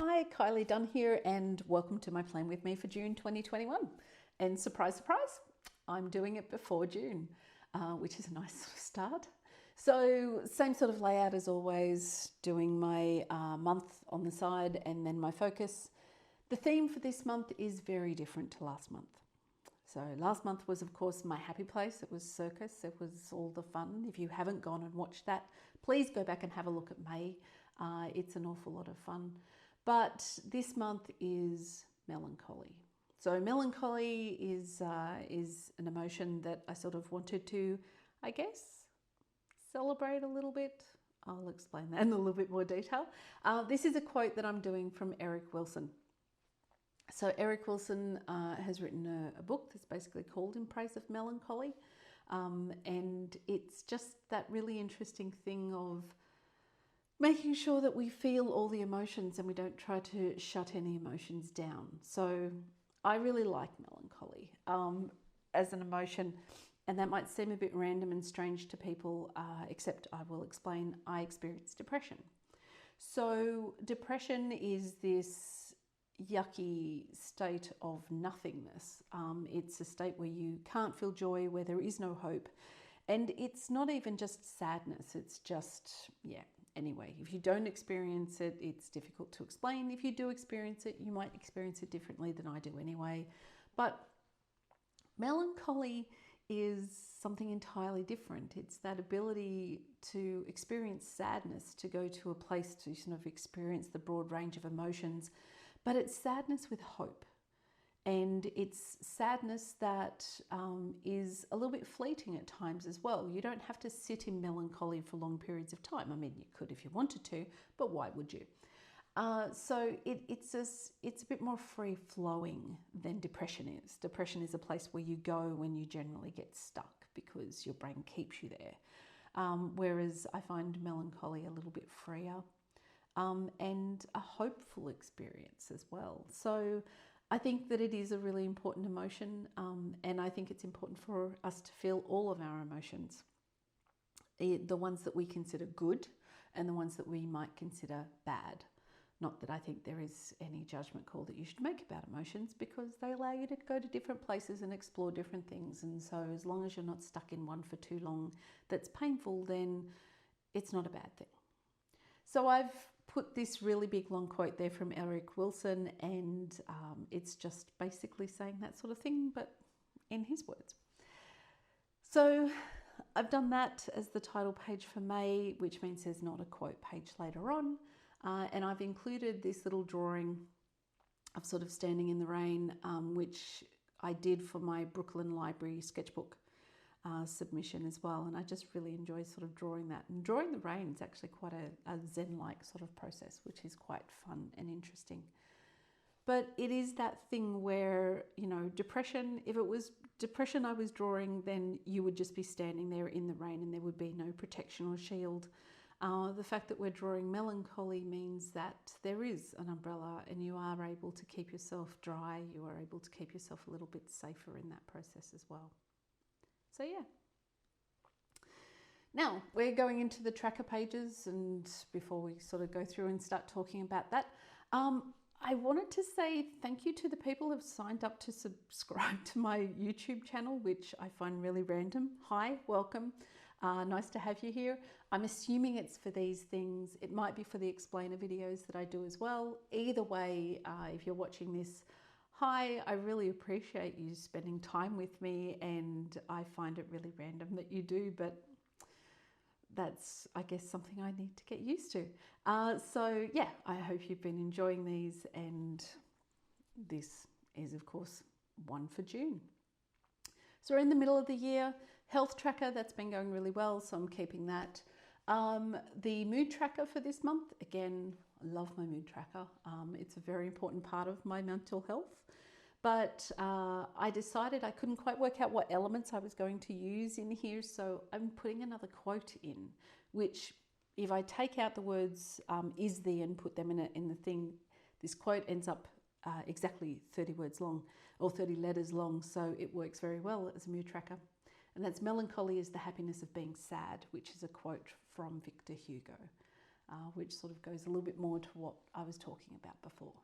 Hi, Kylie Dunn here, and welcome to my plan with me for June 2021. And surprise, surprise, I'm doing it before June, which is a nice sort of start. So same sort of layout as always, doing my month on the side and then my focus. The theme for this month is very different to last month. So last month was, of course, my happy place. It was circus. It was all the fun. If you haven't gone and watched that, please go back and have a look at May. It's an awful lot of fun. But this month is melancholy. So melancholy is an emotion that I sort of wanted to, I guess, celebrate a little bit. I'll explain that in a little bit more detail. This is a quote that I'm doing from Eric Wilson. So Eric Wilson has written a book that's basically called In Praise of Melancholy. And it's just that really interesting thing of making sure that we feel all the emotions and we don't try to shut any emotions down. So I really like melancholy as an emotion, and that might seem a bit random and strange to people, except I will explain I experience depression. So depression is this yucky state of nothingness. It's a state where you can't feel joy, where there is no hope. And it's not even just sadness, it's just, anyway, if you don't experience it, it's difficult to explain. If you do experience it, you might experience it differently than I do anyway. But melancholy is something entirely different. It's that ability to experience sadness, to go to a place to sort of experience the broad range of emotions, but it's sadness with hope. And it's sadness that is a little bit fleeting at times as well. You don't have to sit in melancholy for long periods of time. I mean, you could if you wanted to, but why would you? So it's a bit more free-flowing than depression is. Depression is a place where you go when you generally get stuck because your brain keeps you there. Whereas I find melancholy a little bit freer and a hopeful experience as well. So I think that it is a really important emotion, and I think it's important for us to feel all of our emotions, the ones that we consider good and the ones that we might consider bad. Not that I think there is any judgment call that you should make about emotions, because they allow you to go to different places and explore different things. And so as long as you're not stuck in one for too long that's painful, then it's not a bad thing. So I've put this really big long quote there from Eric Wilson, and it's just basically saying that sort of thing, but in his words. So I've done that as the title page for May, which means there's not a quote page later on. And I've included this little drawing of sort of standing in the rain, which I did for my Brooklyn Library sketchbook submission as well, and I just really enjoy sort of drawing that. And drawing the rain is actually quite a zen-like sort of process, which is quite fun and interesting. But it is that thing where, depression, if it was depression I was drawing, then you would just be standing there in the rain and there would be no protection or shield. The fact that we're drawing melancholy means that there is an umbrella and you are able to keep yourself dry, you are able to keep yourself a little bit safer in that process as well. So yeah. Now we're going into the tracker pages, and before we sort of go through and start talking about that, I wanted to say thank you to the people who have signed up to subscribe to my YouTube channel, which I find really random. Hi, welcome. Nice to have you here. I'm assuming it's for these things. It might be for the explainer videos that I do as well. Either way, if you're watching this, hi, I really appreciate you spending time with me, and I find it really random that you do, but that's, I guess, something I need to get used to. So yeah, I hope you've been enjoying these, and this is, of course, one for June. So we're in the middle of the year. Health tracker, that's been going really well, so I'm keeping that. The mood tracker for this month, again, I love my mood tracker. It's a very important part of my mental health. But I decided I couldn't quite work out what elements I was going to use in here, so I'm putting another quote in, which if I take out the words is the and put them in the thing, this quote ends up exactly 30 words long, or 30 letters long, so it works very well as a mood tracker. And that's melancholy is the happiness of being sad, which is a quote from Victor Hugo. which sort of goes a little bit more to what I was talking about before.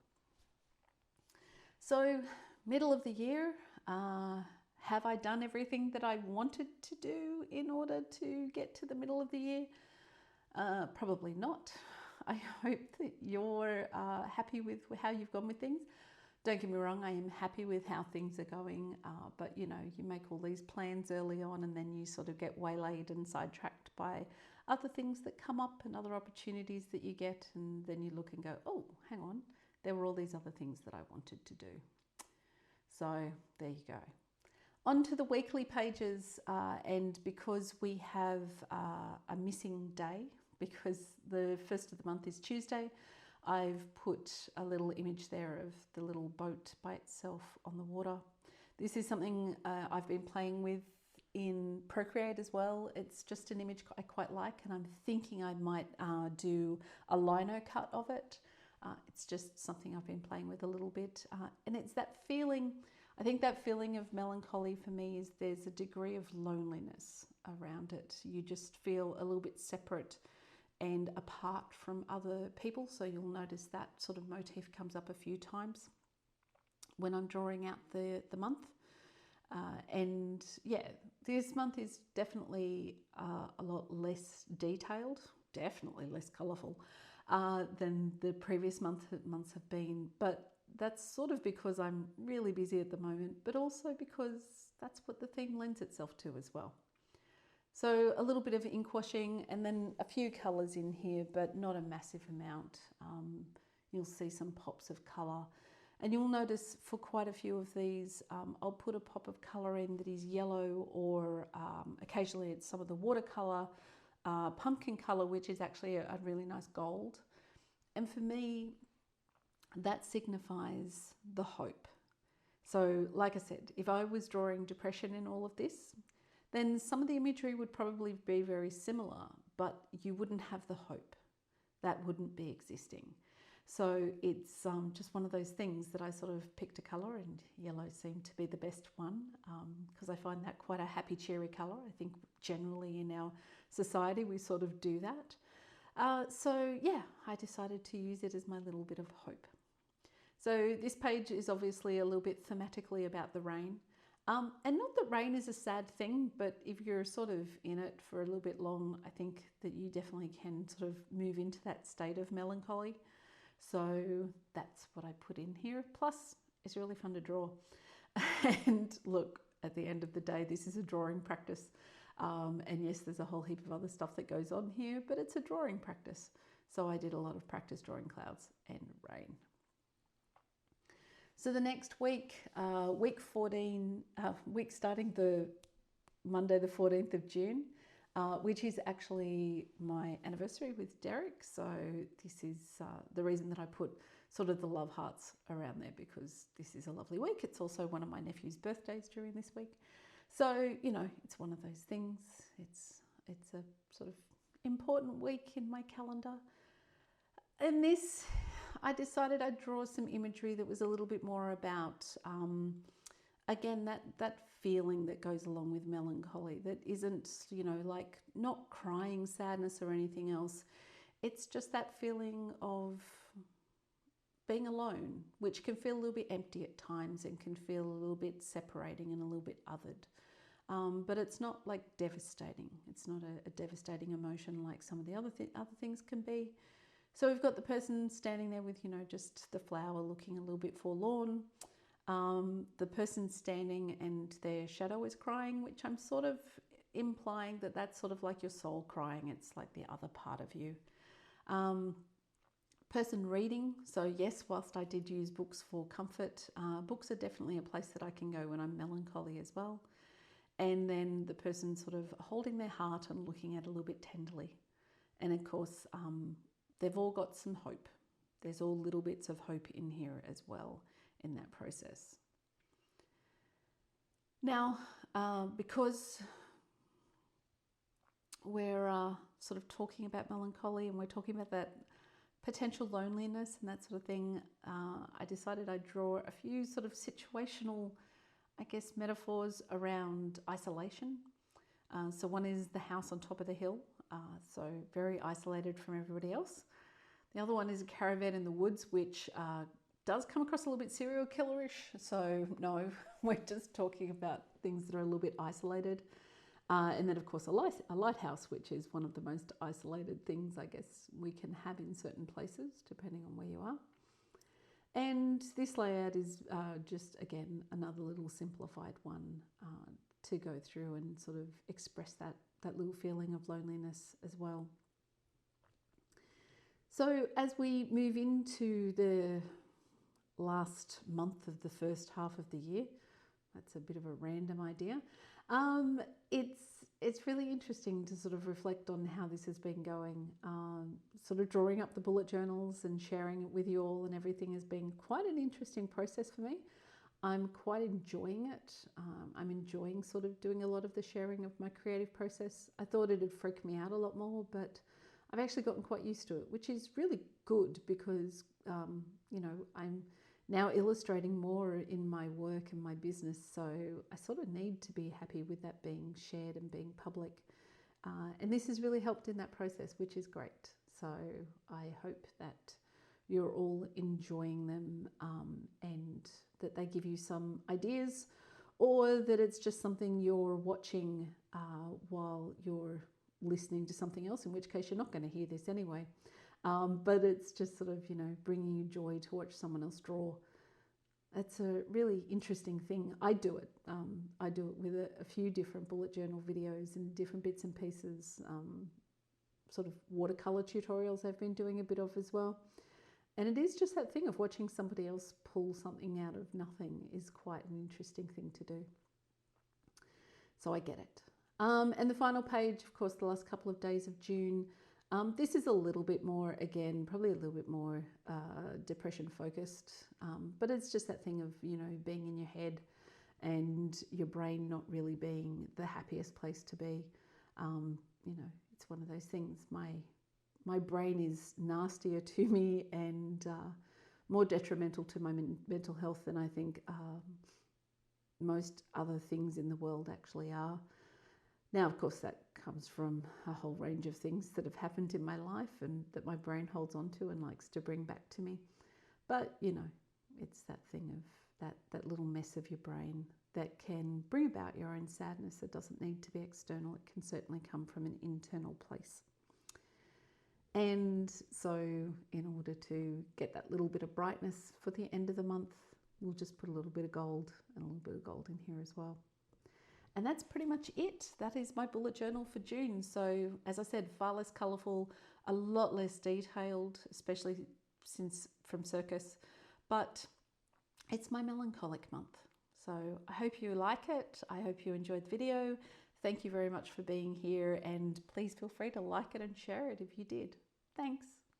So, middle of the year, have I done everything that I wanted to do in order to get to the middle of the year? Probably not. I hope that you're happy with how you've gone with things. Don't get me wrong, I am happy with how things are going, but you know, you make all these plans early on and then you sort of get waylaid and sidetracked by other things that come up and other opportunities that you get, and then you look and go, oh, hang on, there were all these other things that I wanted to do. So there you go. On to the weekly pages, and because we have a missing day, because the first of the month is Tuesday, I've put a little image there of the little boat by itself on the water. This is something I've been playing with in Procreate as well. It's just an image I quite like, and I'm thinking I might do a lino cut of it. It's just something I've been playing with a little bit, and it's that feeling. I think that feeling of melancholy for me is there's a degree of loneliness around it. You just feel a little bit separate and apart from other people. So you'll notice that sort of motif comes up a few times when I'm drawing out the month. And yeah, this month is definitely a lot less detailed, definitely less colourful than the previous months have been. But that's sort of because I'm really busy at the moment, but also because that's what the theme lends itself to as well. So a little bit of ink washing and then a few colours in here, but not a massive amount. You'll see some pops of colour. And you'll notice for quite a few of these, I'll put a pop of colour in that is yellow, or occasionally it's some of the watercolour, pumpkin colour, which is actually a really nice gold. And for me, that signifies the hope. So like I said, if I was drawing depression in all of this, then some of the imagery would probably be very similar, but you wouldn't have the hope. That wouldn't be existing. So it's just one of those things that I sort of picked a colour, and yellow seemed to be the best one because I find that quite a happy, cheery colour. I think generally in our society we sort of do that. So yeah, I decided to use it as my little bit of hope. So this page is obviously a little bit thematically about the rain. And not that rain is a sad thing, but if you're sort of in it for a little bit long, I think that you definitely can sort of move into that state of melancholy. So that's what I put in here. Plus, it's really fun to draw. And look, at the end of the day, this is a drawing practice. And yes, there's a whole heap of other stuff that goes on here, but it's a drawing practice. So I did a lot of practice drawing clouds and rain. So the next week, week 14, week starting the Monday the 14th of June, which is actually my anniversary with Derek. So this is the reason that I put sort of the love hearts around there, because this is a lovely week. It's also one of my nephew's birthdays during this week. So, you know, it's one of those things. It's a sort of important week in my calendar. And this, I decided I'd draw some imagery that was a little bit more about, again, that feeling that goes along with melancholy, that isn't, you know, like not crying sadness or anything else. It's just that feeling of being alone, which can feel a little bit empty at times and can feel a little bit separating and a little bit othered. But it's not like devastating. It's not a devastating emotion like some of the other things can be. So we've got the person standing there with, you know, just the flower looking a little bit forlorn. The person standing and their shadow is crying, which I'm sort of implying that that's sort of like your soul crying. It's like the other part of you. Person reading. So yes, whilst I did use books for comfort, books are definitely a place that I can go when I'm melancholy as well. And then the person sort of holding their heart and looking at it a little bit tenderly. And of course, they've all got some hope. There's all little bits of hope in here as well in that process. Now, because we're sort of talking about melancholy and we're talking about that potential loneliness and that sort of thing, I decided I'd draw a few sort of situational, I guess, metaphors around isolation. So one is the house on top of the hill. so very isolated from everybody else. The other one is a caravan in the woods, which does come across a little bit serial killerish. So no, we're just talking about things that are a little bit isolated. And then of course a lighthouse, which is one of the most isolated things I guess we can have in certain places, depending on where you are. And this layout is just, again, another little simplified one to go through and sort of express that little feeling of loneliness as well. So as we move into the last month of the first half of the year, that's a bit of a random idea, it's really interesting to sort of reflect on how this has been going. Sort of drawing up the bullet journals and sharing it with you all and everything has been quite an interesting process for me. I'm quite enjoying it. I'm enjoying sort of doing a lot of the sharing of my creative process. I thought it'd freak me out a lot more, but I've actually gotten quite used to it, which is really good because, you know, I'm now illustrating more in my work and my business, so I sort of need to be happy with that being shared and being public. And this has really helped in that process, which is great. So I hope that you're all enjoying them and that they give you some ideas, or that it's just something you're watching while you're listening to something else, in which case you're not going to hear this anyway. But it's just sort of, you know, bringing you joy to watch someone else draw. It's a really interesting thing. I do it. I do it with a few different bullet journal videos and different bits and pieces. Sort of watercolor tutorials I've been doing a bit of as well. And it is just that thing of watching somebody else pull something out of nothing is quite an interesting thing to do. So I get it. And the final page, of course, the last couple of days of June. This is a little bit more, again, probably a little bit more depression focused, but it's just that thing of, you know, being in your head and your brain not really being the happiest place to be. You know, it's one of those things. My brain is nastier to me and more detrimental to my mental health than I think most other things in the world actually are. Now, of course, that comes from a whole range of things that have happened in my life and that my brain holds on to and likes to bring back to me. But, you know, it's that thing of that little mess of your brain that can bring about your own sadness. It doesn't need to be external. It can certainly come from an internal place. And so in order to get that little bit of brightness for the end of the month, we'll just put a little bit of gold and a little bit of gold in here as well. And that's pretty much it. That is my bullet journal for June. So as I said, far less colourful, a lot less detailed, especially since from circus, but it's my melancholic month. So I hope you like it. I hope you enjoyed the video. Thank you very much for being here, and please feel free to like it and share it if you did. Thanks.